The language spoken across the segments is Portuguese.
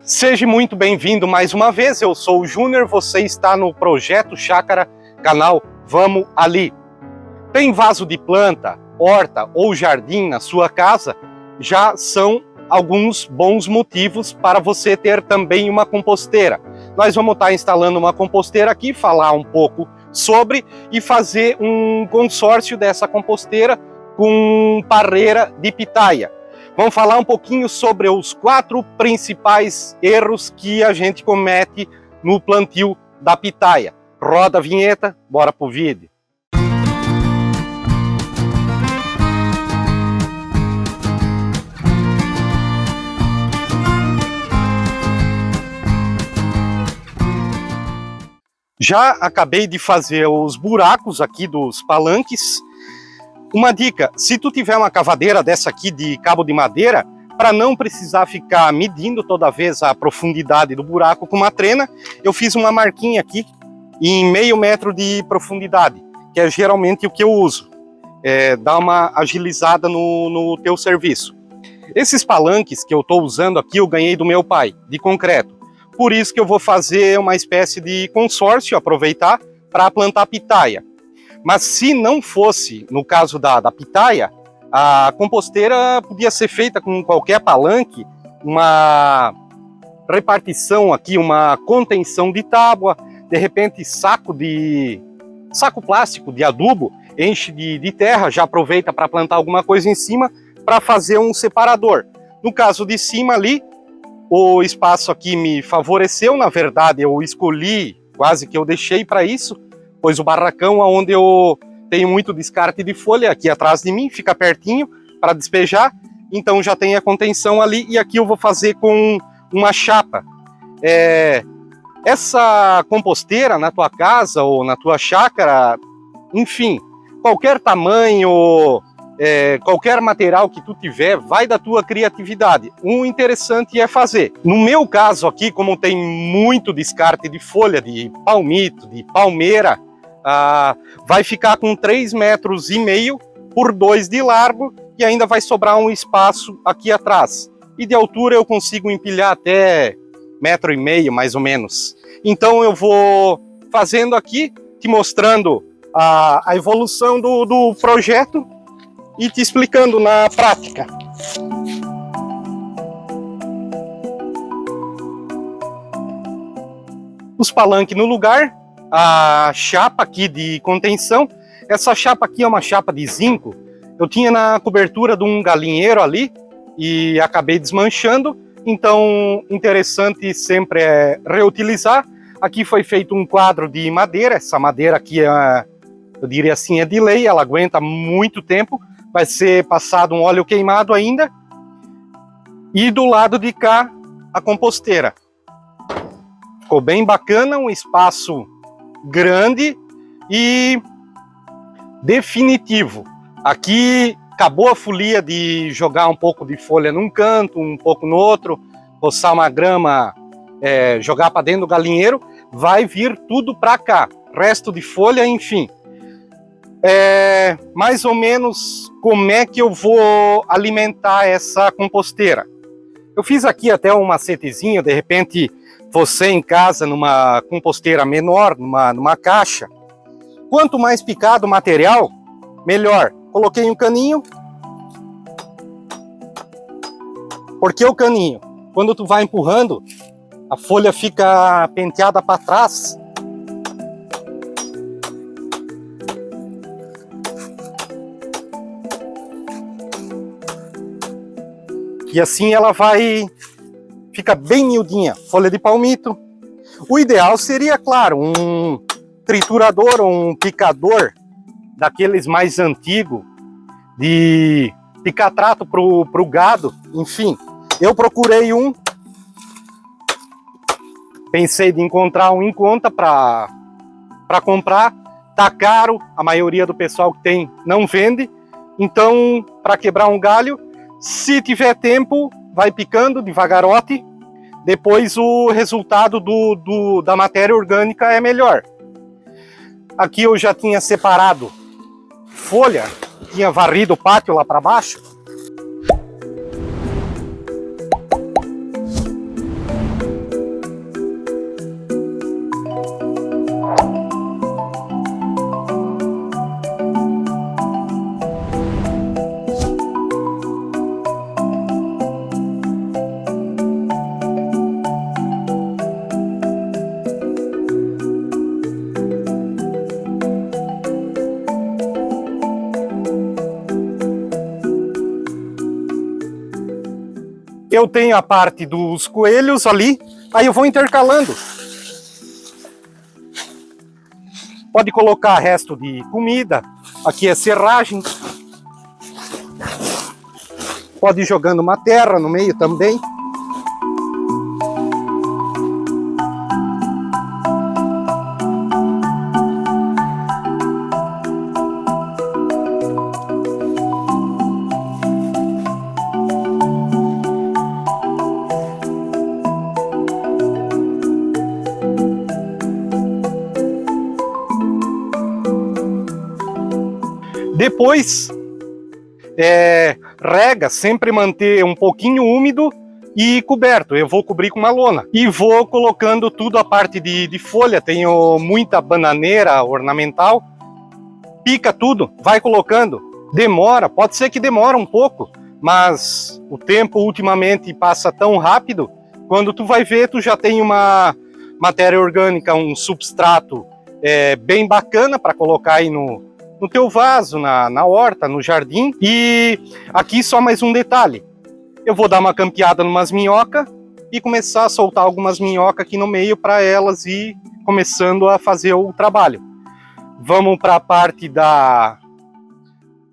Seja muito bem-vindo mais uma vez, eu sou o Júnior, você está no Projeto Chácara, canal Vamos Ali. Tem vaso de planta, horta ou jardim na sua casa? Já são alguns bons motivos para você ter também uma composteira. Nós vamos estar instalando uma composteira aqui, falar um pouco sobre e fazer um consórcio dessa composteira com parreira de pitaia. Vamos falar um pouquinho sobre os 4 principais erros que a gente comete no plantio da pitaia. Roda a vinheta, bora pro vídeo. Já acabei de fazer os buracos aqui dos palanques. Uma dica, se tu tiver uma cavadeira dessa aqui de cabo de madeira, para não precisar ficar medindo toda vez a profundidade do buraco com uma trena, eu fiz uma marquinha aqui em meio metro de profundidade, que é geralmente o que eu uso. Dá uma agilizada no teu serviço. Esses palanques que eu estou usando aqui, eu ganhei do meu pai, de concreto. Por isso que eu vou fazer uma espécie de consórcio, aproveitar para plantar pitaia. Mas se não fosse, no caso da pitaia, a composteira podia ser feita com qualquer palanque, uma repartição aqui, uma contenção de tábua, de repente saco plástico de adubo, enche de terra, já aproveita para plantar alguma coisa em cima, para fazer um separador. No caso de cima ali, o espaço aqui me favoreceu, na verdade eu escolhi, quase que eu deixei para isso, pois o barracão onde eu tenho muito descarte de folha, aqui atrás de mim, fica pertinho para despejar, então já tem a contenção ali, e aqui eu vou fazer com uma chapa. Essa composteira na tua casa ou na tua chácara, enfim, qualquer tamanho, qualquer material que tu tiver, vai da tua criatividade. O interessante é fazer. No meu caso aqui, como tem muito descarte de folha, de palmito, de palmeira, vai ficar com 3,5 metros por 2 de largo e ainda vai sobrar um espaço aqui atrás. E de altura eu consigo empilhar até 1,5 metro, mais ou menos. Então eu vou fazendo aqui, te mostrando a evolução do projeto e te explicando na prática. Os palanques no lugar, a chapa aqui de contenção. Essa chapa aqui é uma chapa de zinco. Eu tinha na cobertura de um galinheiro ali e acabei desmanchando. Então, interessante sempre é reutilizar. Aqui foi feito um quadro de madeira. Essa madeira aqui, eu diria assim, é de lei. Ela aguenta muito tempo. Vai ser passado um óleo queimado ainda. E do lado de cá, a composteira. Ficou bem bacana, um espaço grande e definitivo. Aqui acabou a folia de jogar um pouco de folha num canto, um pouco no outro, roçar uma grama, jogar para dentro do galinheiro, vai vir tudo para cá, resto de folha, enfim. Mais ou menos como é que eu vou alimentar essa composteira. Eu fiz aqui até um macetezinho, de repente você em casa, numa composteira menor, numa caixa. Quanto mais picado o material, melhor. Coloquei um caninho. Porque o caninho, quando tu vai empurrando, a folha fica penteada para trás. E assim ela fica bem miudinha, folha de palmito. O ideal seria, claro, um triturador ou um picador daqueles mais antigos, de picar trato pro gado, enfim. Eu procurei um, pensei de encontrar um em conta para comprar, tá caro, a maioria do pessoal que tem não vende, então para quebrar um galho, se tiver tempo, vai picando devagarote, depois o resultado da matéria orgânica é melhor. Aqui eu já tinha separado folha, tinha varrido o pátio lá para baixo. eu tenho a parte dos coelhos ali, aí eu vou intercalando. Pode colocar resto de comida, aqui é serragem. Pode ir jogando uma terra no meio também. Depois, rega, sempre manter um pouquinho úmido e coberto. Eu vou cobrir com uma lona. E vou colocando tudo a parte de folha. Tenho muita bananeira ornamental. Pica tudo, vai colocando. Demora, pode ser que demora um pouco, mas o tempo ultimamente passa tão rápido. Quando tu vai ver, tu já tem uma matéria orgânica, um substrato bem bacana para colocar aí no teu vaso, na horta, no jardim. E aqui só mais um detalhe. Eu vou dar uma campeada numas minhocas e começar a soltar algumas minhocas aqui no meio para elas ir começando a fazer o trabalho. Vamos para a parte da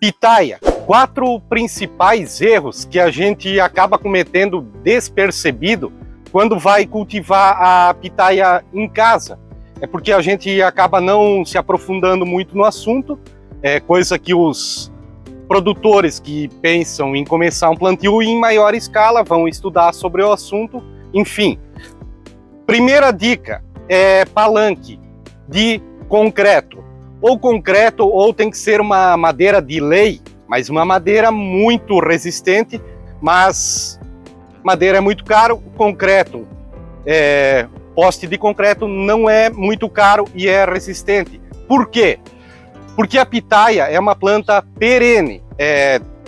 pitaia. 4 principais erros que a gente acaba cometendo despercebido quando vai cultivar a pitaia em casa. É porque a gente acaba não se aprofundando muito no assunto. É coisa que os produtores que pensam em começar um plantio em maior escala vão estudar sobre o assunto. Enfim, primeira dica é palanque de concreto. Ou concreto ou tem que ser uma madeira de lei, mas uma madeira muito resistente, mas madeira é muito caro, concreto, poste de concreto não é muito caro e é resistente. Por quê? Porque a pitaia é uma planta perene.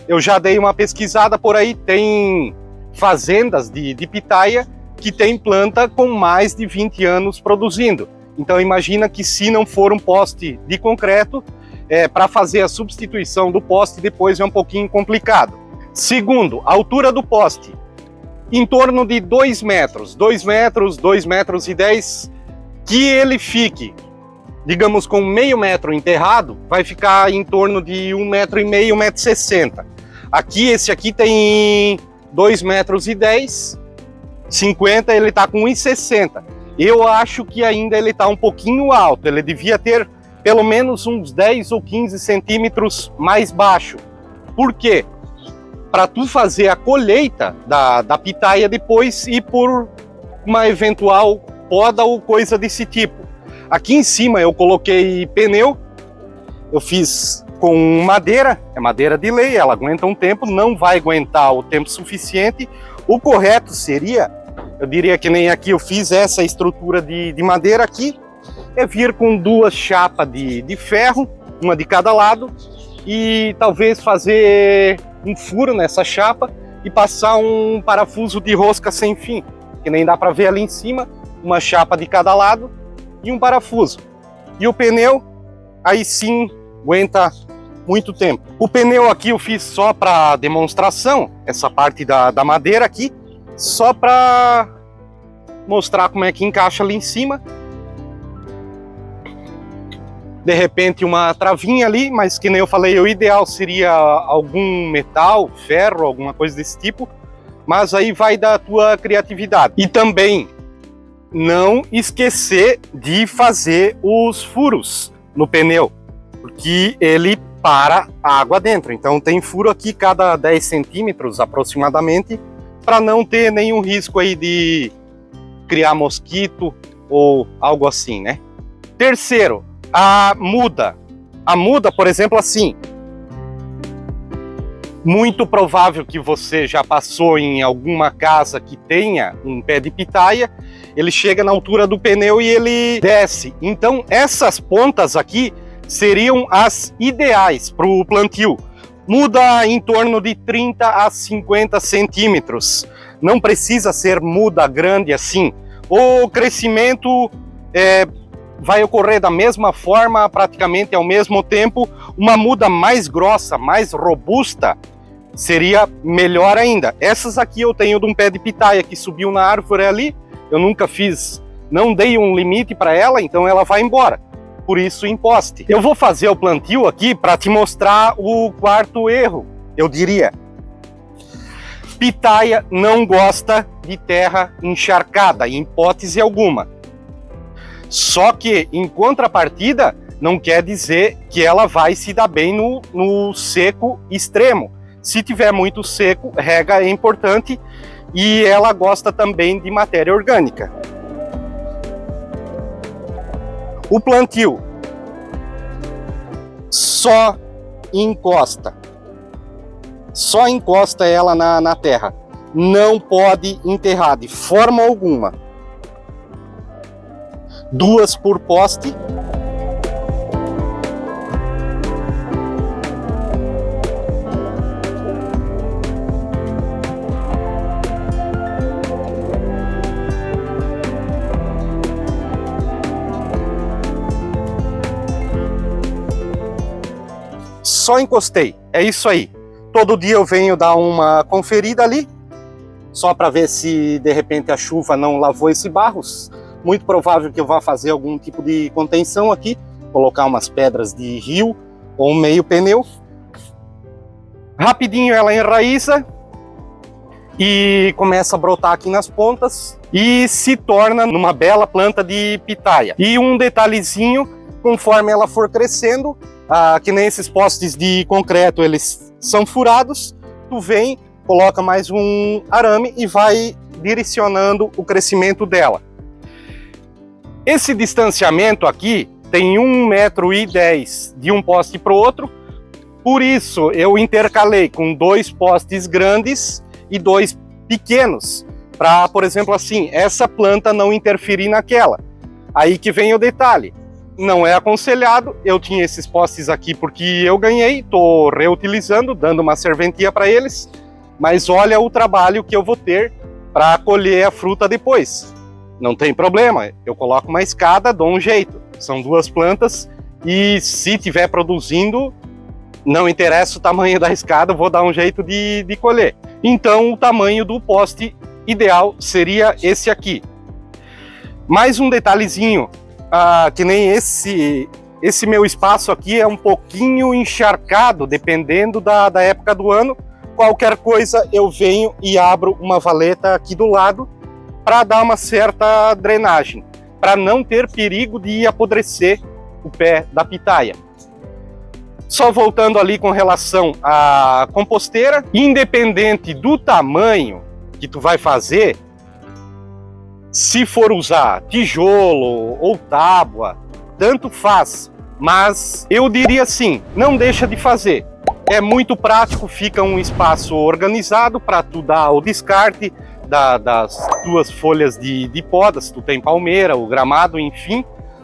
Eu já dei uma pesquisada por aí, tem fazendas de pitaia que tem planta com mais de 20 anos produzindo. Então imagina que se não for um poste de concreto, para fazer a substituição do poste depois é um pouquinho complicado. Segundo, a altura do poste, em torno de 2 metros, 2 metros, 2 metros e 10, que ele fique, digamos, com meio metro enterrado, vai ficar em torno de 1,5 metro, 1,60 m. Aqui, esse aqui tem 2 metros e 10, 50, ele está com 1,60 m. Eu acho que ainda ele está um pouquinho alto, ele devia ter pelo menos uns 10 ou 15 centímetros mais baixo. Por quê? Para tu fazer a colheita da pitaia depois e por uma eventual poda ou coisa desse tipo. Aqui em cima eu coloquei pneu, eu fiz com madeira, é madeira de lei, ela aguenta um tempo, não vai aguentar o tempo suficiente. O correto seria, eu diria que nem aqui eu fiz essa estrutura de madeira aqui, é vir com 2 chapas de ferro, uma de cada lado, e talvez fazer um furo nessa chapa e passar um parafuso de rosca sem fim, que nem dá para ver ali em cima, uma chapa de cada lado, e um parafuso. E o pneu, aí sim, aguenta muito tempo. O pneu aqui eu fiz só para demonstração, essa parte da madeira aqui, só para mostrar como é que encaixa ali em cima. De repente uma travinha ali, mas que nem eu falei, o ideal seria algum metal, ferro, alguma coisa desse tipo, mas aí vai da tua criatividade. E também não esquecer de fazer os furos no pneu, porque ele para a água dentro. Então tem furo aqui cada 10 centímetros aproximadamente, para não ter nenhum risco aí de criar mosquito ou algo assim, né? Terceiro, a muda. A muda, por exemplo, assim, muito provável que você já passou em alguma casa que tenha um pé de pitaia, ele chega na altura do pneu e ele desce. Então essas pontas aqui seriam as ideais para o plantio. Muda em torno de 30 a 50 centímetros. Não precisa ser muda grande assim. O crescimento vai ocorrer da mesma forma, praticamente ao mesmo tempo. Uma muda mais grossa, mais robusta, seria melhor ainda. Essas aqui eu tenho de um pé de pitaia que subiu na árvore ali, eu nunca fiz, não dei um limite para ela, então ela vai embora. Por isso em poste. Eu vou fazer o plantio aqui para te mostrar o quarto erro, eu diria. Pitaia não gosta de terra encharcada, em hipótese alguma. Só que, em contrapartida, não quer dizer que ela vai se dar bem no seco extremo. Se tiver muito seco, rega é importante e ela gosta também de matéria orgânica. O plantio só encosta ela na terra, não pode enterrar de forma alguma. 2 por poste. Só encostei, é isso aí. Todo dia eu venho dar uma conferida ali, só para ver se de repente a chuva não lavou esse barro. Muito provável que eu vá fazer algum tipo de contenção aqui, colocar umas pedras de rio ou meio pneu. Rapidinho ela enraiza e começa a brotar aqui nas pontas e se torna numa bela planta de pitaia. E um detalhezinho, conforme ela for crescendo, que nem esses postes de concreto, eles são furados, tu vem, coloca mais um arame e vai direcionando o crescimento dela. Esse distanciamento aqui tem 1,10 m de um poste para o outro, por isso eu intercalei com 2 postes grandes e 2 pequenos, para, por exemplo, assim, essa planta não interferir naquela. Aí que vem o detalhe. Não é aconselhado, eu tinha esses postes aqui porque eu ganhei, estou reutilizando, dando uma serventia para eles, mas olha o trabalho que eu vou ter para colher a fruta depois. Não tem problema, eu coloco uma escada, dou um jeito. São 2 plantas e se estiver produzindo, não interessa o tamanho da escada, vou dar um jeito de colher. Então o tamanho do poste ideal seria esse aqui. Mais um detalhezinho. Que nem esse meu espaço aqui é um pouquinho encharcado, dependendo da época do ano. Qualquer coisa eu venho e abro uma valeta aqui do lado para dar uma certa drenagem, para não ter perigo de apodrecer o pé da pitaia. Só voltando ali com relação à composteira, independente do tamanho que tu vai fazer, se for usar tijolo ou tábua, tanto faz, mas eu diria assim, não deixa de fazer. É muito prático, fica um espaço organizado para tu dar o descarte das tuas folhas de poda, se tu tem palmeira, o gramado, enfim.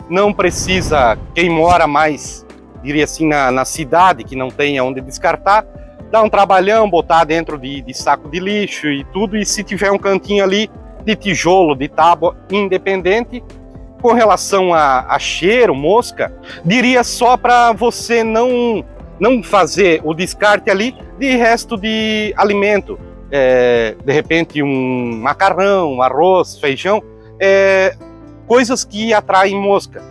Não precisa, quem mora mais, diria assim, na cidade, que não tem onde descartar, dá um trabalhão, botar dentro de saco de lixo e tudo, e se tiver um cantinho ali, de tijolo, de tábua, independente. Com relação a cheiro, mosca, diria só para você não fazer o descarte ali de resto de alimento. De repente um macarrão, um arroz, feijão, coisas que atraem mosca.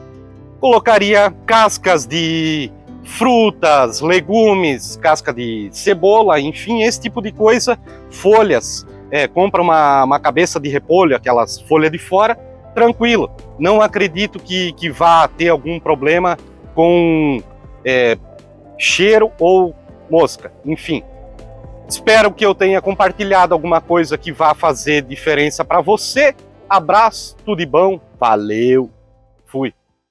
Colocaria cascas de frutas, legumes, casca de cebola, enfim, esse tipo de coisa, folhas. Compra uma cabeça de repolho, aquelas folhas de fora, tranquilo. Não acredito que vá ter algum problema com cheiro ou mosca, enfim. Espero que eu tenha compartilhado alguma coisa que vá fazer diferença para você. Abraço, tudo de bom, valeu, fui.